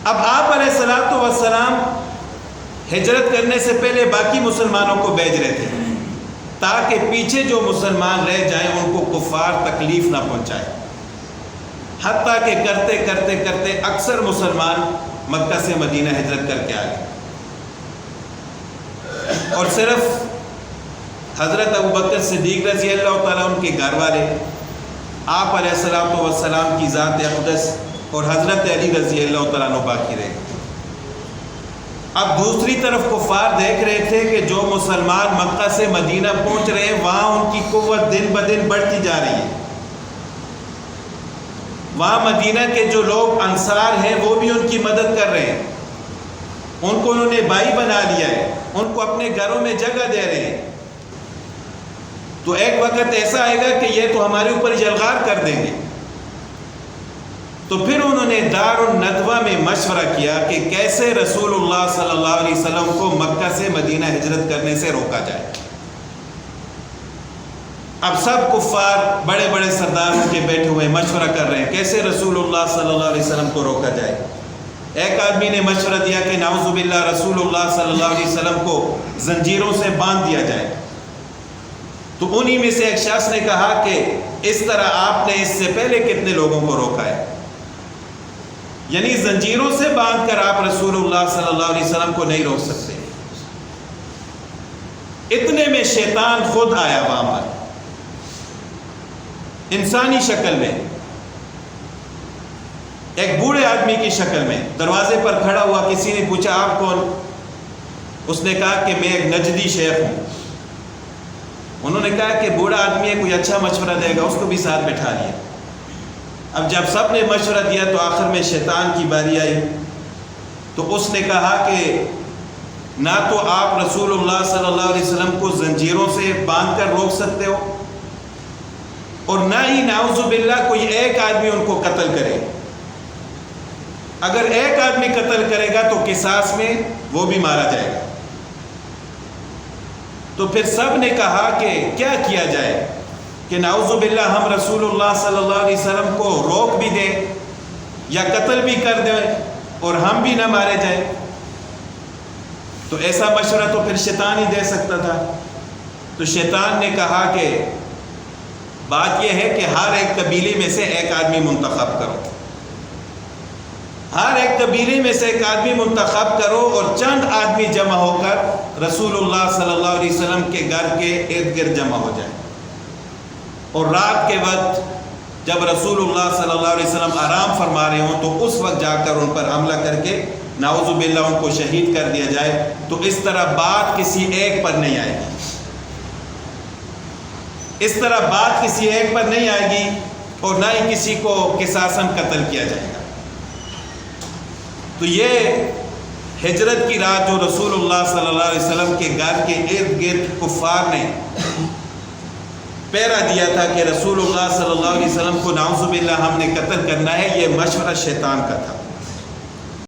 اب آپ علیہ الصلوۃ والسلام ہجرت کرنے سے پہلے باقی مسلمانوں کو بھیج رہے تھے تاکہ پیچھے جو مسلمان رہ جائیں ان کو کفار تکلیف نہ پہنچائے، حتیٰ کہ کرتے کرتے کرتے اکثر مسلمان مکہ سے مدینہ ہجرت کر کے آ گئے، اور صرف حضرت ابوبکر صدیق رضی اللہ تعالیٰ ان کے گھر والے، آپ علیہ الصلوۃ والسلام کی ذات اقدس اور حضرت علی رضی اللہ تعالیٰ عنہ باقی رہے۔ اب دوسری طرف کفار دیکھ رہے تھے کہ جو مسلمان مکہ سے مدینہ پہنچ رہے ہیں وہاں ان کی قوت دن بدن بڑھتی جا رہی ہے، وہاں مدینہ کے جو لوگ انصار ہیں وہ بھی ان کی مدد کر رہے ہیں، ان کو انہوں نے بھائی بنا لیا ہے، ان کو اپنے گھروں میں جگہ دے رہے ہیں۔ تو ایک وقت ایسا آئے گا کہ یہ تو ہمارے اوپر یلغار کر دیں گے۔ تو پھر انہوں نے دار الندوہ میں مشورہ کیا کہ کیسے رسول اللہ صلی اللہ علیہ وسلم کو مکہ سے مدینہ ہجرت کرنے سے روکا جائے۔ اب سب کفار بڑے بڑے سردار کے بیٹھے ہوئے مشورہ کر رہے ہیں کیسے رسول اللہ صلی اللہ علیہ وسلم کو روکا جائے۔ ایک آدمی نے مشورہ دیا کہ نعوذ باللہ رسول اللہ صلی اللہ علیہ وسلم کو زنجیروں سے باندھ دیا جائے۔ تو انہی میں سے ایک شخص نے کہا کہ اس طرح آپ نے اس سے پہلے کتنے لوگوں کو روکا ہے، یعنی زنجیروں سے باندھ کر آپ رسول اللہ صلی اللہ علیہ وسلم کو نہیں روک سکتے۔ اتنے میں شیطان خود آیا وہاں پر انسانی شکل میں، ایک بوڑھے آدمی کی شکل میں، دروازے پر کھڑا ہوا۔ کسی نے پوچھا آپ کون؟ اس نے کہا کہ میں ایک نجدی شیخ ہوں۔ انہوں نے کہا کہ بوڑھا آدمی ہے، کوئی اچھا مشورہ دے گا، اس کو بھی ساتھ بٹھا لیا۔ اب جب سب نے مشورہ دیا تو آخر میں شیطان کی باری آئی، تو اس نے کہا کہ نہ تو آپ رسول اللہ صلی اللہ علیہ وسلم کو زنجیروں سے باندھ کر روک سکتے ہو، اور نہ ہی نعوذ باللہ کوئی ایک آدمی ان کو قتل کرے۔ اگر ایک آدمی قتل کرے گا تو قصاص میں وہ بھی مارا جائے گا۔ تو پھر سب نے کہا کہ کیا کیا جائے کہ نعوذ باللہ ہم رسول اللہ صلی اللہ علیہ وسلم کو روک بھی دیں یا قتل بھی کر دیں اور ہم بھی نہ مارے جائیں۔ تو ایسا مشورہ تو پھر شیطان ہی دے سکتا تھا۔ تو شیطان نے کہا کہ بات یہ ہے کہ ہر ایک قبیلے میں سے ایک آدمی منتخب کرو، ہر ایک قبیلے میں سے ایک آدمی منتخب کرو اور چند آدمی جمع ہو کر رسول اللہ صلی اللہ علیہ وسلم کے گھر کے ارد گرد جمع ہو جائیں، اور رات کے وقت جب رسول اللہ صلی اللہ علیہ وسلم آرام فرما رہے ہوں تو اس وقت جا کر ان پر حملہ کر کے نعوذ باللہ ان کو شہید کر دیا جائے۔ تو اس طرح بات کسی ایک پر نہیں آئے گی، اس طرح بات کسی ایک پر نہیں آئے گی، اور نہ ہی کسی کو قصاصاً قتل کیا جائے گا۔ تو یہ ہجرت کی رات جو رسول اللہ صلی اللہ علیہ وسلم کے گھر کے ارد گرد کفار نے پہرا دیا تھا کہ رسول اللہ صلی اللہ علیہ وسلم کو نعوذ باللہ ہم نے قتل کرنا ہے، یہ مشورہ شیطان کا تھا۔